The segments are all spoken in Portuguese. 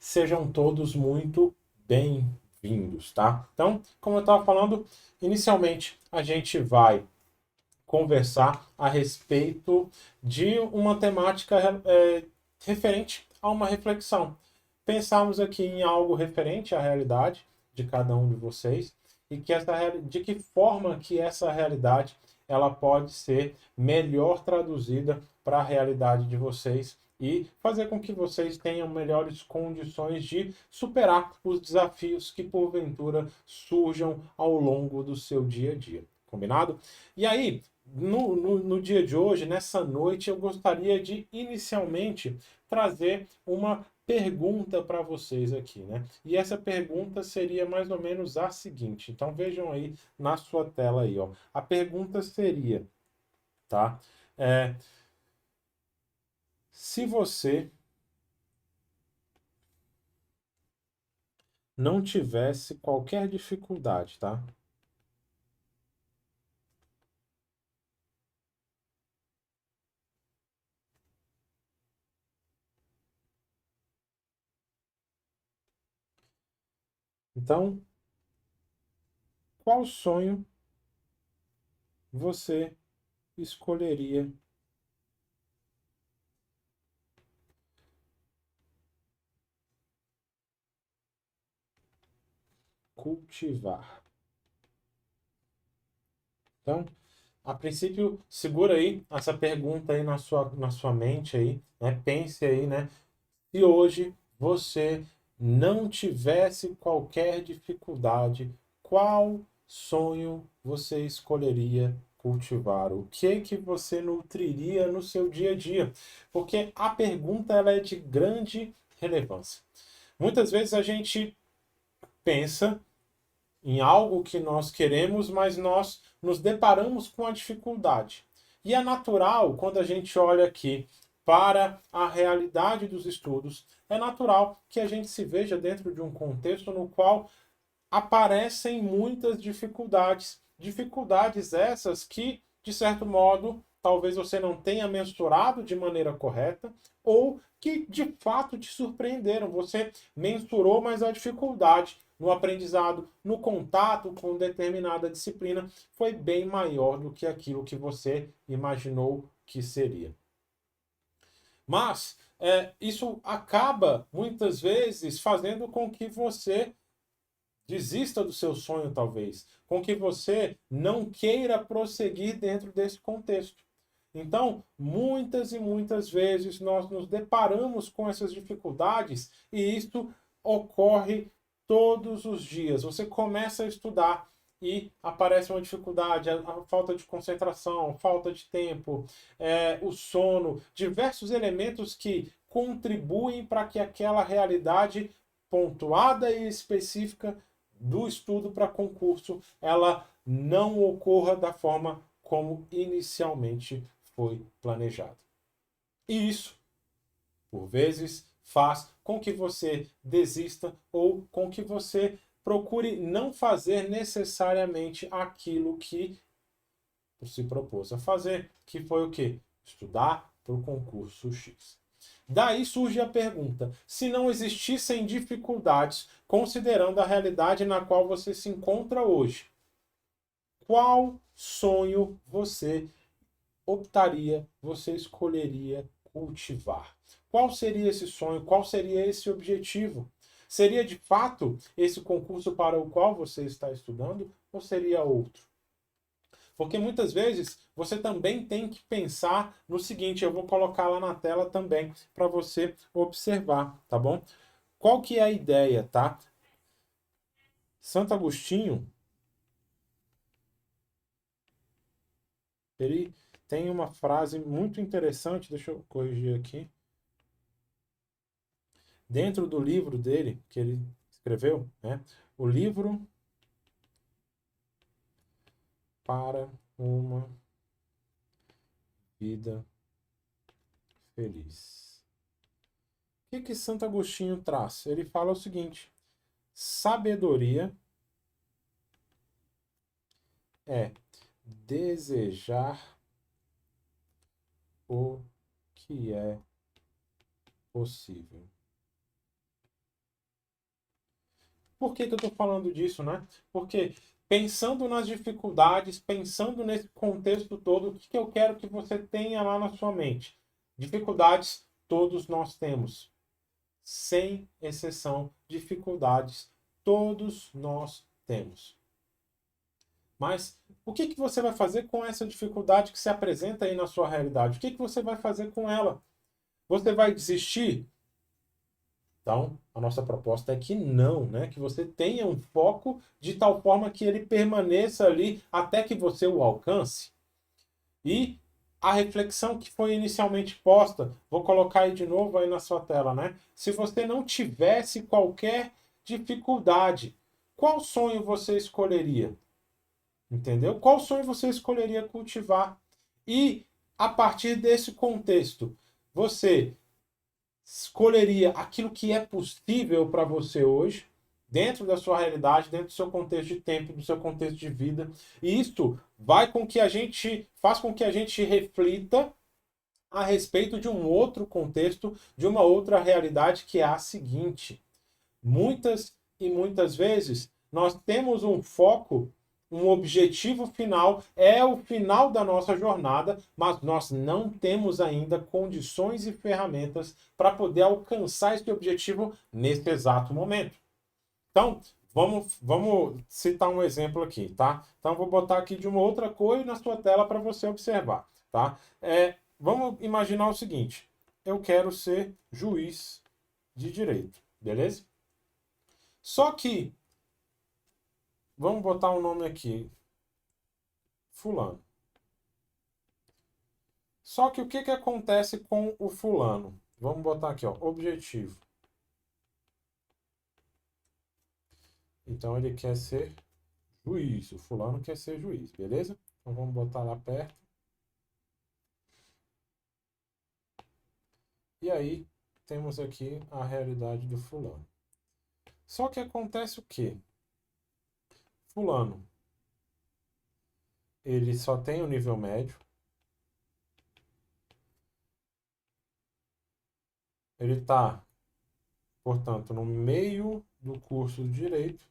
Sejam todos muito bem-vindos, tá? Então, como eu estava falando, inicialmente a gente vai conversar a respeito de uma temática referente a uma reflexão. Pensarmos aqui em algo referente à realidade de cada um de vocês e que de que forma que essa realidade ela pode ser melhor traduzida para a realidade de vocês e fazer com que vocês tenham melhores condições de superar os desafios que porventura surjam ao longo do seu dia a dia. Combinado? E aí, no dia de hoje, nessa noite, eu gostaria de inicialmente trazer uma pergunta para vocês aqui, né? E essa pergunta seria mais ou menos a seguinte. Então vejam aí na sua tela aí, ó. A pergunta seria, tá? É, se você não tivesse qualquer dificuldade, tá? Então, qual sonho você escolheria cultivar? Então, a princípio, segura aí essa pergunta aí na sua mente aí, né? Pense aí, né? Se hoje você não tivesse qualquer dificuldade, qual sonho você escolheria cultivar? O que você nutriria no seu dia a dia? Porque a pergunta ela é de grande relevância. Muitas vezes a gente pensa em algo que nós queremos, mas nós nos deparamos com a dificuldade. E é natural, quando a gente olha aqui para a realidade dos estudos, é natural que a gente se veja dentro de um contexto no qual aparecem muitas dificuldades. Dificuldades essas que, de certo modo, talvez você não tenha mensurado de maneira correta ou que de fato te surpreenderam. Você mensurou, mas a dificuldade no aprendizado, no contato com determinada disciplina, foi bem maior do que aquilo que você imaginou que seria. Mas isso acaba, muitas vezes, fazendo com que você desista do seu sonho, talvez, com que você não queira prosseguir dentro desse contexto. Então, muitas e muitas vezes nós nos deparamos com essas dificuldades e isto ocorre todos os dias. Você começa a estudar e aparece uma dificuldade, a falta de concentração, falta de tempo, o sono, diversos elementos que contribuem para que aquela realidade pontuada e específica do estudo para concurso ela não ocorra da forma como inicialmente foi planejado. E isso, por vezes, faz com que você desista ou com que você procure não fazer necessariamente aquilo que se propôs a fazer, que foi o quê? Estudar para o concurso X. Daí surge a pergunta: se não existissem dificuldades, considerando a realidade na qual você se encontra hoje, qual sonho você optaria, você escolheria cultivar? Qual seria esse sonho? Qual seria esse objetivo? Seria de fato esse concurso para o qual você está estudando ou seria outro? Porque muitas vezes você também tem que pensar no seguinte, eu vou colocar lá na tela também para você observar, tá bom? Qual que é a ideia, tá? Santo Agostinho, ele tem uma frase muito interessante, deixa eu corrigir aqui. Dentro do livro dele, que ele escreveu, né? O livro para uma vida feliz. O que que Santo Agostinho traz? Ele fala o seguinte: sabedoria é desejar o que é possível. Por que que eu estou falando disso, né? Porque pensando nas dificuldades, pensando nesse contexto todo, o que que eu quero que você tenha lá na sua mente? Dificuldades todos nós temos. Sem exceção, dificuldades todos nós temos. Mas o que que você vai fazer com essa dificuldade que se apresenta aí na sua realidade? O que que você vai fazer com ela? Você vai desistir? Então, a nossa proposta é que não, né? Que você tenha um foco de tal forma que ele permaneça ali até que você o alcance. E a reflexão que foi inicialmente posta, vou colocar aí de novo aí na sua tela, né? Se você não tivesse qualquer dificuldade, qual sonho você escolheria? Entendeu? Qual sonho você escolheria cultivar? E a partir desse contexto, você escolheria aquilo que é possível para você hoje, dentro da sua realidade, dentro do seu contexto de tempo, do seu contexto de vida. E isso vai com que a gente faz com que a gente reflita a respeito de um outro contexto, de uma outra realidade que é a seguinte: muitas e muitas vezes nós temos um foco, um objetivo final, é o final da nossa jornada, mas nós não temos ainda condições e ferramentas para poder alcançar esse objetivo nesse exato momento. Então, vamos citar um exemplo aqui, tá? Então, vou botar aqui de uma outra cor na sua tela para você observar, tá? Vamos imaginar o seguinte: eu quero ser juiz de direito, beleza? Só que, vamos botar um nome aqui, fulano. Só que o que que acontece com o fulano? Vamos botar aqui, ó, objetivo. Então ele quer ser juiz, o fulano quer ser juiz, beleza? Então vamos botar lá perto. E aí temos aqui a realidade do fulano. Só que acontece o quê? Fulano, ele só tem o nível médio. Ele está, portanto, no meio do curso de Direito.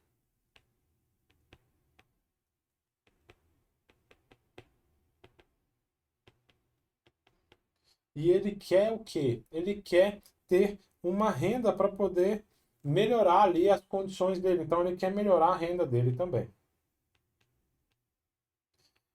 E ele quer o quê? Ele quer ter uma renda para poder melhorar ali as condições dele. Então ele quer melhorar a renda dele também.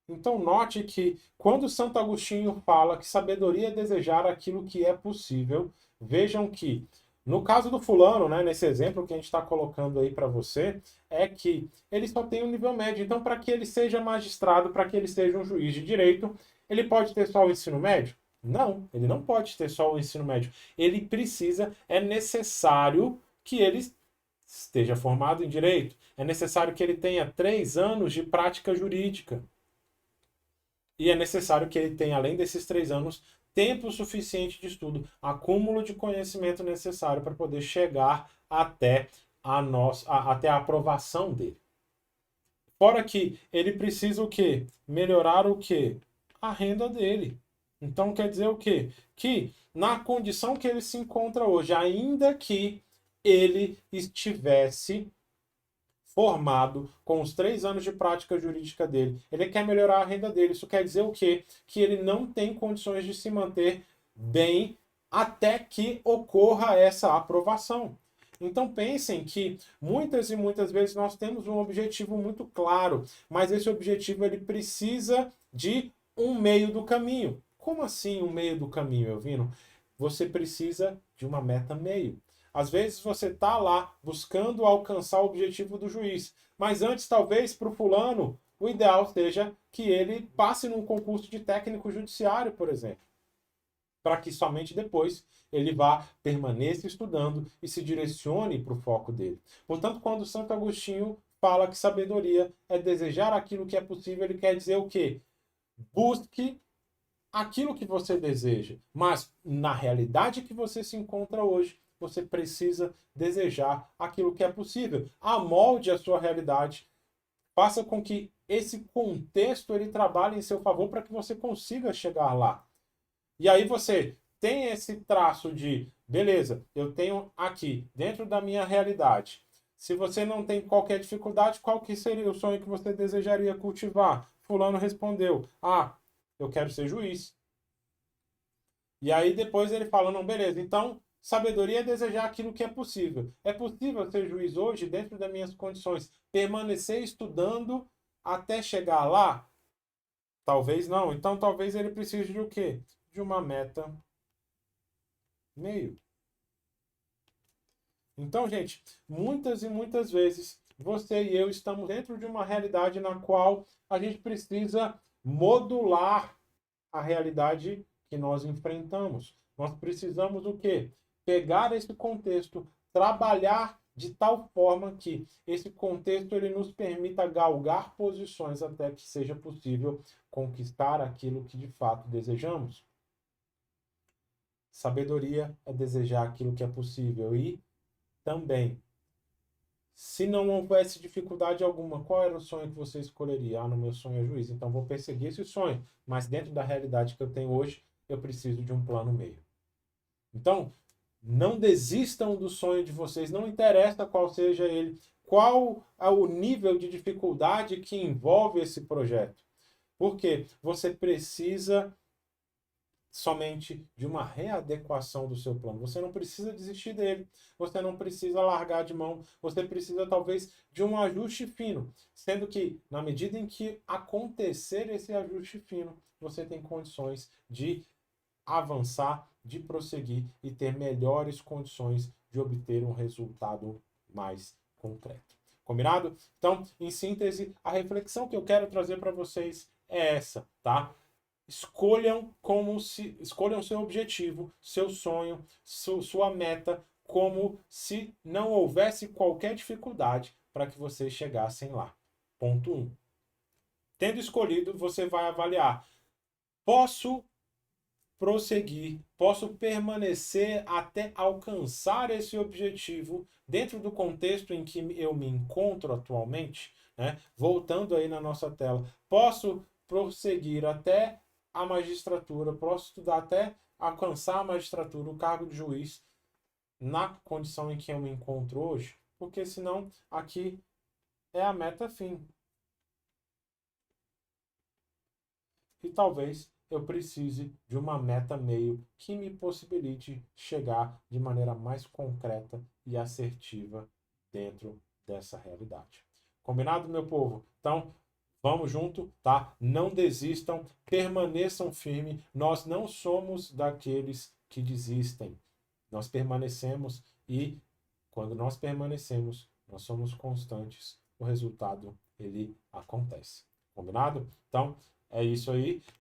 Então note que quando Santo Agostinho fala que sabedoria é desejar aquilo que é possível, vejam que no caso do fulano, né, nesse exemplo que a gente está colocando aí para você, é que ele só tem um nível médio. Então, para que ele seja magistrado, para que ele seja um juiz de direito, ele pode ter só o ensino médio? Não, ele não pode ter só o ensino médio. Ele precisa, é necessário que ele esteja formado em direito. É necessário que ele tenha 3 anos de prática jurídica. E é necessário que ele tenha, além desses 3 anos, tempo suficiente de estudo, acúmulo de conhecimento necessário para poder chegar até até a aprovação dele. Fora que ele precisa o quê? Melhorar o quê? A renda dele. Então quer dizer o quê? Que na condição que ele se encontra hoje, ainda que ele estivesse formado com os 3 anos de prática jurídica dele, ele quer melhorar a renda dele. Isso quer dizer o quê? Que ele não tem condições de se manter bem até que ocorra essa aprovação. Então pensem que muitas e muitas vezes nós temos um objetivo muito claro, mas esse objetivo ele precisa de um meio do caminho. Como assim um meio do caminho, Elvino? Você precisa de uma meta meio. Às vezes você está lá buscando alcançar o objetivo do juiz, mas antes, talvez, para o fulano, o ideal seja que ele passe num concurso de técnico judiciário, por exemplo, para que somente depois ele vá, permaneça estudando e se direcione para o foco dele. Portanto, quando Santo Agostinho fala que sabedoria é desejar aquilo que é possível, ele quer dizer o quê? Busque aquilo que você deseja, mas na realidade que você se encontra hoje, você precisa desejar aquilo que é possível. Amolde a sua realidade, faça com que esse contexto ele trabalhe em seu favor para que você consiga chegar lá. E aí você tem esse traço de, beleza, eu tenho aqui, dentro da minha realidade, Se você não tem qualquer dificuldade, qual que seria o sonho que você desejaria cultivar? Fulano respondeu: ah, eu quero ser juiz. E aí depois ele fala: não, beleza, então sabedoria é desejar aquilo que é possível. É possível ser juiz hoje, dentro das minhas condições, permanecer estudando até chegar lá? Talvez não. Então talvez ele precise de o quê? De uma meta meio. Então, gente, muitas e muitas vezes você e eu estamos dentro de uma realidade na qual a gente precisa modular a realidade que nós enfrentamos. Nós precisamos o quê? Pegar esse contexto, trabalhar de tal forma que esse contexto ele nos permita galgar posições até que seja possível conquistar aquilo que de fato desejamos. Sabedoria é desejar aquilo que é possível e também, se não houvesse dificuldade alguma, qual era o sonho que você escolheria? Ah, no meu sonho é juiz, então vou perseguir esse sonho, mas dentro da realidade que eu tenho hoje, eu preciso de um plano meio. Então, não desistam do sonho de vocês, não interessa qual seja ele, qual é o nível de dificuldade que envolve esse projeto. Porque você precisa somente de uma readequação do seu plano. Você não precisa desistir dele, você não precisa largar de mão, você precisa talvez de um ajuste fino, sendo que na medida em que acontecer esse ajuste fino, você tem condições de avançar, de prosseguir e ter melhores condições de obter um resultado mais concreto. Combinado? Então, em síntese, a reflexão que eu quero trazer para vocês é essa, tá? Escolham seu objetivo, seu sonho, sua meta, como se não houvesse qualquer dificuldade para que vocês chegassem lá. Ponto 1. Tendo escolhido, você vai avaliar: posso prosseguir, posso permanecer até alcançar esse objetivo dentro do contexto em que eu me encontro atualmente, né? Voltando aí na nossa tela, posso prosseguir até a magistratura, posso estudar até alcançar a magistratura, o cargo de juiz, na condição em que eu me encontro hoje, porque senão aqui é a meta fim. E talvez eu precise de uma meta meio que me possibilite chegar de maneira mais concreta e assertiva dentro dessa realidade. Combinado, meu povo? Então, vamos junto, tá? Não desistam, permaneçam firmes. Nós não somos daqueles que desistem. Nós permanecemos e quando nós permanecemos, nós somos constantes. O resultado ele acontece. Combinado? Então, é isso aí.